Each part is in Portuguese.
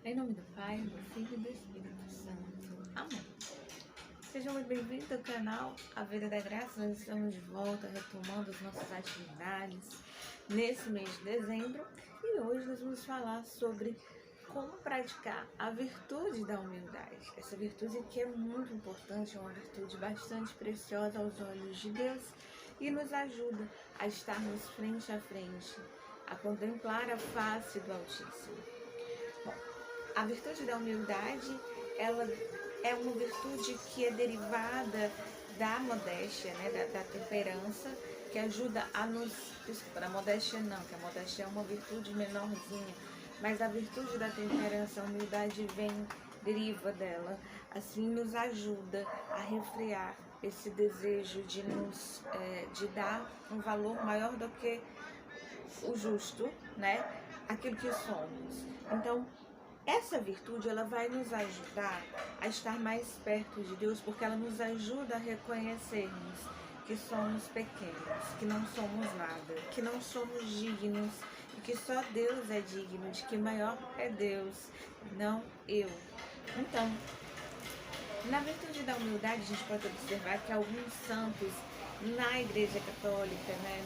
Em nome do Pai, do Filho e do Espírito Santo. Amém. Sejam muito bem-vindos ao canal A Vida da Graça. Nós estamos de volta, retomando as nossas atividades nesse mês de dezembro. E hoje nós vamos falar sobre como praticar a virtude da humildade. Essa virtude que é muito importante, é uma virtude bastante preciosa aos olhos de Deus e nos ajuda a estarmos frente a frente, a contemplar a face do Altíssimo. Bom, a virtude da humildade, ela é uma virtude que é derivada da modéstia, né, da temperança, que ajuda a nos... Desculpa, da modéstia não, que a modéstia é uma virtude menorzinha, mas a virtude da temperança, a humildade deriva dela, assim nos ajuda a refrear esse desejo de de dar um valor maior do que o justo, né, aquilo que somos. Então, essa virtude, ela vai nos ajudar a estar mais perto de Deus, porque ela nos ajuda a reconhecermos que somos pequenos, que não somos nada, que não somos dignos e que só Deus é digno, de que maior é Deus, não eu. Então, na virtude da humildade, a gente pode observar que alguns santos na Igreja Católica, né,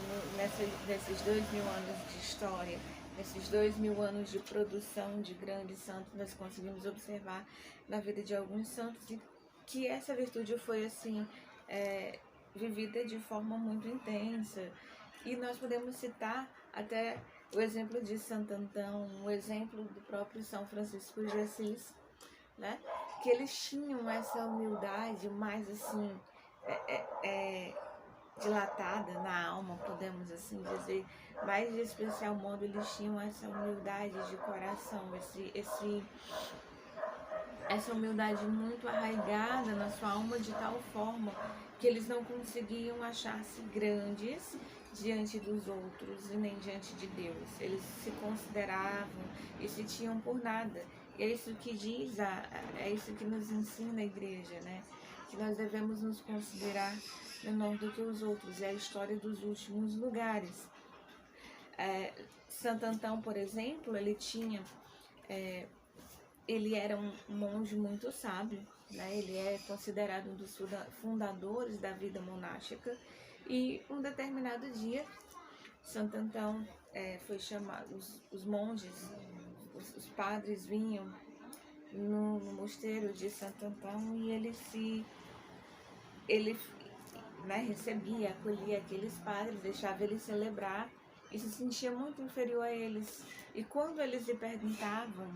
nesses 2000 anos de história, nesses 2000 anos de produção de grandes santos, nós conseguimos observar na vida de alguns santos que essa virtude foi assim vivida de forma muito intensa. E nós podemos citar até o exemplo de Santo Antão, o exemplo do próprio São Francisco de Assis, né? Que eles tinham essa humildade mais assim dilatada na alma, podemos assim dizer, mais de especial modo eles tinham essa humildade de coração, essa humildade muito arraigada na sua alma, de tal forma que eles não conseguiam achar-se grandes diante dos outros e nem diante de Deus. Eles se consideravam e se tinham por nada. E é isso que diz, é isso que nos ensina a igreja, né? Que nós devemos nos considerar menor do que os outros. É a história dos últimos lugares. Santo Antão, por exemplo, ele era um monge muito sábio, né? Ele é considerado um dos fundadores da vida monástica. E um determinado dia, Santo Antão foi chamado, os monges, os padres vinham no mosteiro de Santo Antão e ele recebia, acolhia aqueles padres, deixava eles celebrar e se sentia muito inferior a eles. E quando eles lhe perguntavam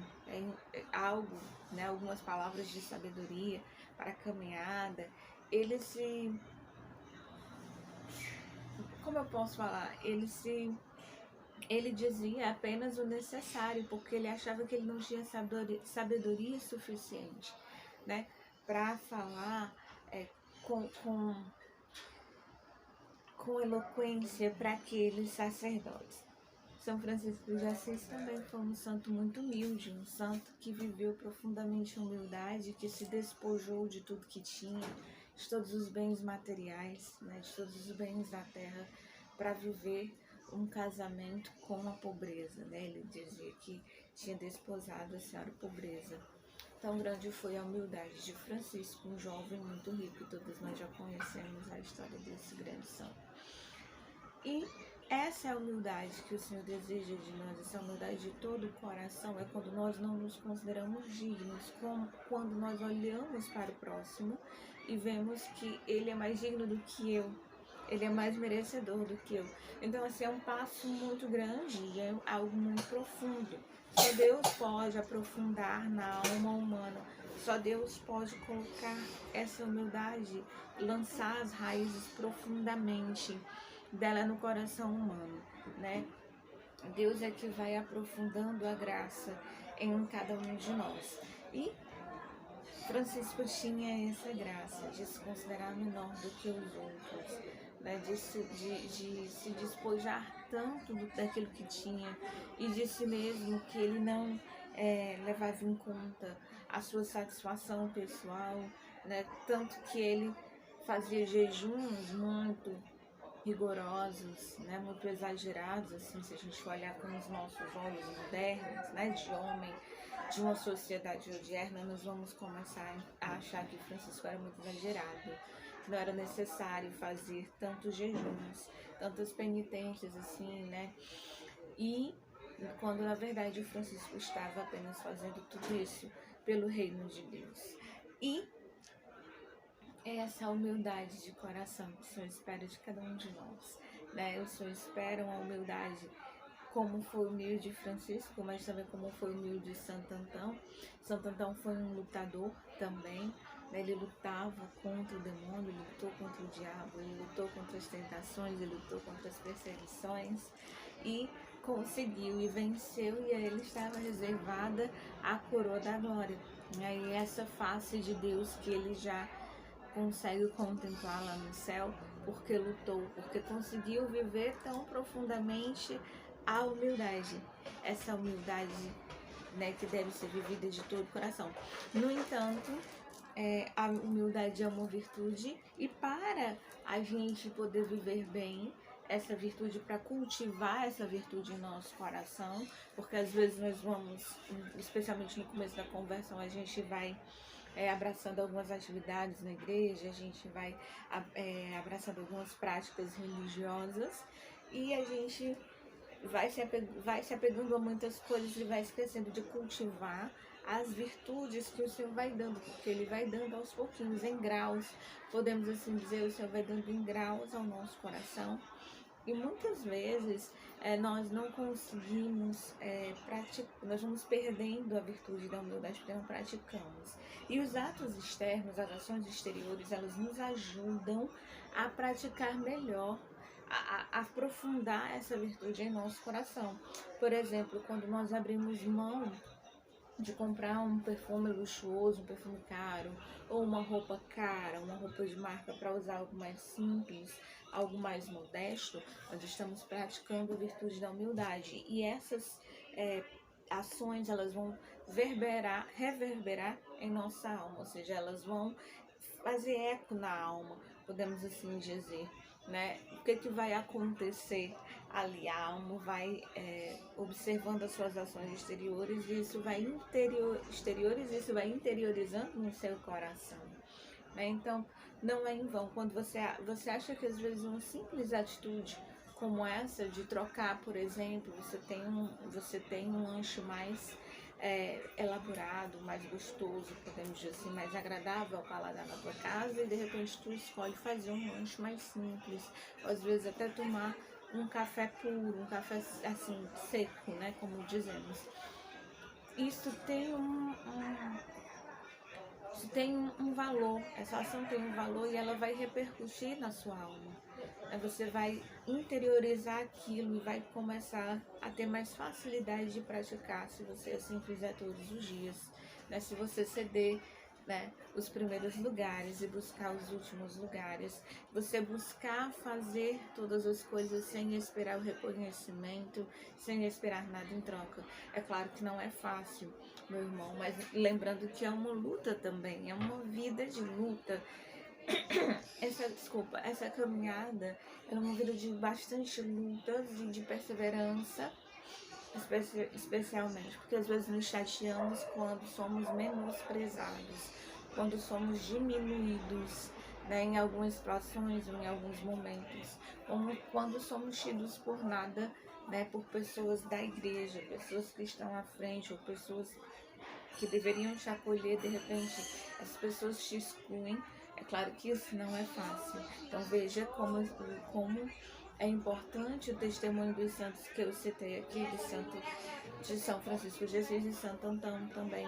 algo, né, algumas palavras de sabedoria para a caminhada, como eu posso falar? Ele dizia apenas o necessário, porque ele achava que ele não tinha sabedoria suficiente, né, para falar com eloquência para aqueles sacerdotes. São Francisco de Assis também foi um santo muito humilde, um santo que viveu profundamente humildade, que se despojou de tudo que tinha, de todos os bens materiais, né, de todos os bens da terra, para viver um casamento com a pobreza, né? Ele dizia que tinha desposado a senhora pobreza. Tão grande foi a humildade de Francisco, um jovem muito rico, e todos nós já conhecemos a história desse grande santo. E essa é a humildade que o Senhor deseja de nós, essa humildade de todo o coração, é quando nós não nos consideramos dignos, quando nós olhamos para o próximo e vemos que ele é mais digno do que eu, ele é mais merecedor do que eu. Então, assim, é um passo muito grande e é algo muito profundo. Só Deus pode aprofundar na alma humana. Só Deus pode colocar essa humildade, lançar as raízes profundamente dela no coração humano, né? Deus é que vai aprofundando a graça em cada um de nós. E Francisco tinha essa graça de se considerar menor do que os outros, né? De se despojar tanto daquilo que tinha e de si mesmo, que ele não levava em conta a sua satisfação pessoal, né? Tanto que ele fazia jejuns muito rigorosos, né, muito exagerados, assim, se a gente olhar com os nossos olhos modernos, né, de homem, de uma sociedade odierna, nós vamos começar a achar que Francisco era muito exagerado, que não era necessário fazer tantos jejuns, tantas penitências assim, né? E quando na verdade o Francisco estava apenas fazendo tudo isso pelo reino de Deus. E essa humildade de coração que o Senhor espera de cada um de nós, né? O Senhor espera uma humildade como foi humilde Francisco, mas também como foi humilde Santo Antão. Santo Antão foi um lutador também, né? Ele lutava contra o demônio, ele lutou contra o diabo, ele lutou contra as tentações, ele lutou contra as perseguições e conseguiu e venceu, e a ele estava reservada a coroa da glória. E essa face de Deus que ele já consegue contemplar lá no céu, porque lutou, porque conseguiu viver tão profundamente a humildade, essa humildade, né, que deve ser vivida de todo o coração. No entanto, a humildade é uma virtude, e para a gente poder viver bem essa virtude, para cultivar essa virtude em nosso coração, porque às vezes nós vamos, especialmente no começo da conversão, a gente vai abraçando algumas atividades na igreja, a gente vai abraçando algumas práticas religiosas, e a gente vai se apegando a muitas coisas e vai esquecendo de cultivar as virtudes que o Senhor vai dando, porque Ele vai dando aos pouquinhos, em graus, podemos assim dizer, o Senhor vai dando em graus ao nosso coração. E muitas vezes nós não conseguimos praticar, nós vamos perdendo a virtude da humildade porque não praticamos. E os atos externos, as ações exteriores, elas nos ajudam a praticar melhor, a aprofundar essa virtude em nosso coração. Por exemplo, quando nós abrimos mão de comprar um perfume luxuoso, um perfume caro, ou uma roupa cara, uma roupa de marca, para usar algo mais simples, algo mais modesto, nós estamos praticando a virtude da humildade. E essas ações, elas vão reverberar em nossa alma, ou seja, elas vão fazer eco na alma, podemos assim dizer, né? O que vai acontecer ali? A alma vai observando as suas ações exteriores, e isso vai interiorizando no seu coração, né? Então, não é em vão. Quando você acha que às vezes uma simples atitude como essa de trocar, por exemplo, você tem um lanche mais elaborado, mais gostoso, podemos dizer assim, mais agradável ao paladar na tua casa, e de repente tu escolhe fazer um lanche mais simples, ou às vezes até tomar um café puro, um café assim seco, né, como dizemos. Isso tem um valor, essa ação tem um valor, e ela vai repercutir na sua alma. Você vai interiorizar aquilo e vai começar a ter mais facilidade de praticar, se você assim fizer todos os dias, né? Se você ceder, né, os primeiros lugares e buscar os últimos lugares, você buscar fazer todas as coisas sem esperar o reconhecimento, sem esperar nada em troca. É claro que não é fácil, meu irmão, mas lembrando que é uma luta também, é uma vida de luta. Essa caminhada é uma vida de bastante lutas e de perseverança, especialmente porque às vezes nos chateamos quando somos menosprezados, quando somos diminuídos, né, em algumas situações ou em alguns momentos, como quando somos tidos por nada, né, por pessoas da igreja, pessoas que estão à frente, ou pessoas que deveriam te acolher, de repente as pessoas te excluem. É claro que isso não é fácil. Então veja como é importante o testemunho dos santos que eu citei aqui, de São Francisco de Assis e Santo Antão também,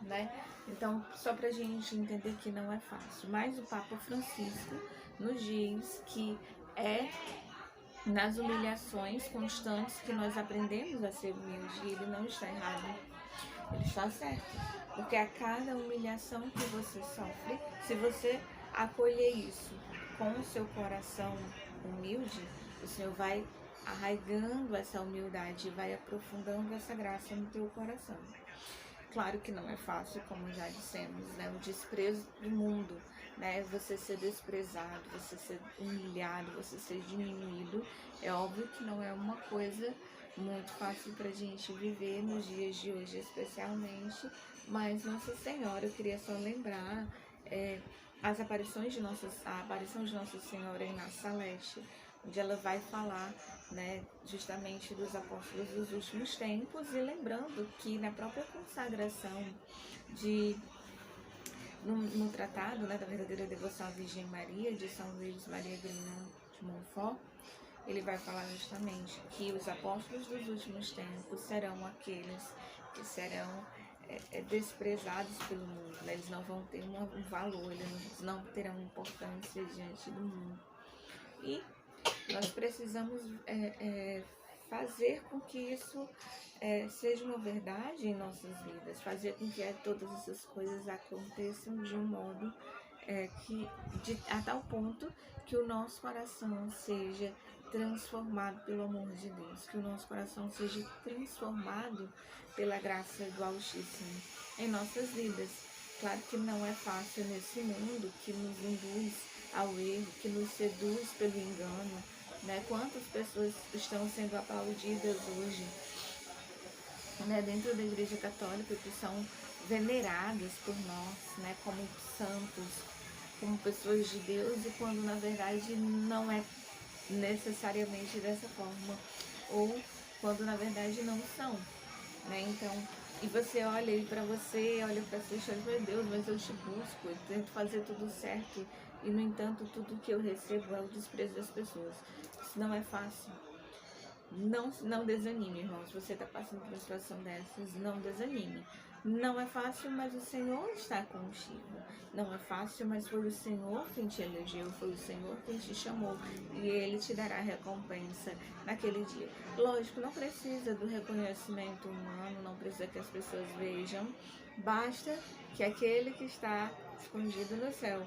né? Então, só pra gente entender que não é fácil. Mas o Papa Francisco nos diz que é nas humilhações constantes que nós aprendemos a ser humildes, e ele não está errado, ele está certo. Porque a cada humilhação que você sofre, se você acolher isso com o seu coração humilde, o Senhor vai arraigando essa humildade e vai aprofundando essa graça no teu coração. Claro que não é fácil, como já dissemos, né? O desprezo do mundo, né? Você ser desprezado, você ser humilhado, você ser diminuído, é óbvio que não é uma coisa muito fácil para a gente viver nos dias de hoje, especialmente. Mas Nossa Senhora, eu queria só lembrar as aparições de a aparição de Nossa Senhora em Nossa Celeste, onde ela vai falar, né, justamente dos apóstolos dos últimos tempos, e lembrando que na própria consagração de no tratado, né, da verdadeira devoção à Virgem Maria, de São Luís Maria Grignon de Montfort, ele vai falar justamente que os apóstolos dos últimos tempos serão aqueles que serão desprezados pelo mundo, né? Eles não vão ter um valor, eles não terão importância diante do mundo. E nós precisamos fazer com que isso seja uma verdade em nossas vidas, fazer com que todas essas coisas aconteçam de um modo a tal ponto que o nosso coração seja transformado pelo amor de Deus, que o nosso coração seja transformado pela graça do Altíssimo em nossas vidas. Claro que não é fácil nesse mundo que nos induz ao erro, que nos seduz pelo engano, né? Quantas pessoas estão sendo aplaudidas hoje, né, dentro da Igreja Católica, que são veneradas por nós, né, como santos, como pessoas de Deus, e quando na verdade não é necessariamente dessa forma, ou quando na verdade não são, né? Então, e você olha aí para você, olha para si e fala, meu Deus, mas eu te busco, eu tento fazer tudo certo, e no entanto tudo que eu recebo é o desprezo das pessoas. Isso não é fácil. Não desanime, irmão. Se você está passando por uma situação dessas, não desanime. Não é fácil, mas o Senhor está contigo. Não é fácil, mas foi o Senhor quem te elegeu, foi o Senhor quem te chamou, e Ele te dará recompensa naquele dia. Lógico, não precisa do reconhecimento humano, não precisa que as pessoas vejam, basta que aquele que está escondido no céu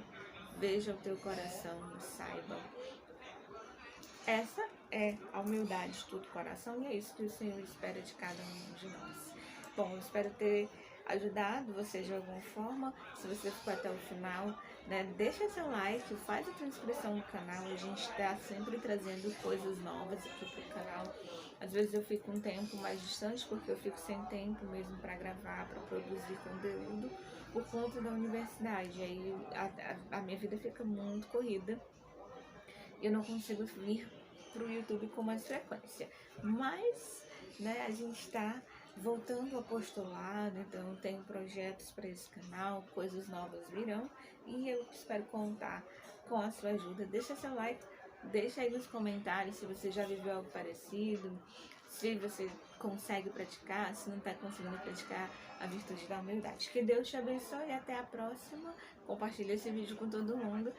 veja o teu coração e saiba. Essa é a humildade de todo coração, e é isso que o Senhor espera de cada um de nós. Bom, eu espero ter ajudado você de alguma forma. Se você ficou até o final, né, deixa seu like, faz a sua inscrição no canal. A gente está sempre trazendo coisas novas aqui pro canal. Às vezes eu fico um tempo mais distante, porque eu fico sem tempo mesmo para gravar, para produzir conteúdo, por conta da universidade. Aí a minha vida fica muito corrida. Eu não consigo vir para o YouTube com mais frequência. Mas, né, a gente está voltando ao apostolado, então tem projetos para esse canal, coisas novas virão, e eu espero contar com a sua ajuda. Deixa seu like, deixa aí nos comentários se você já viveu algo parecido, se você consegue praticar, se não está conseguindo praticar a virtude da humildade. Que Deus te abençoe e até a próxima. Compartilhe esse vídeo com todo mundo.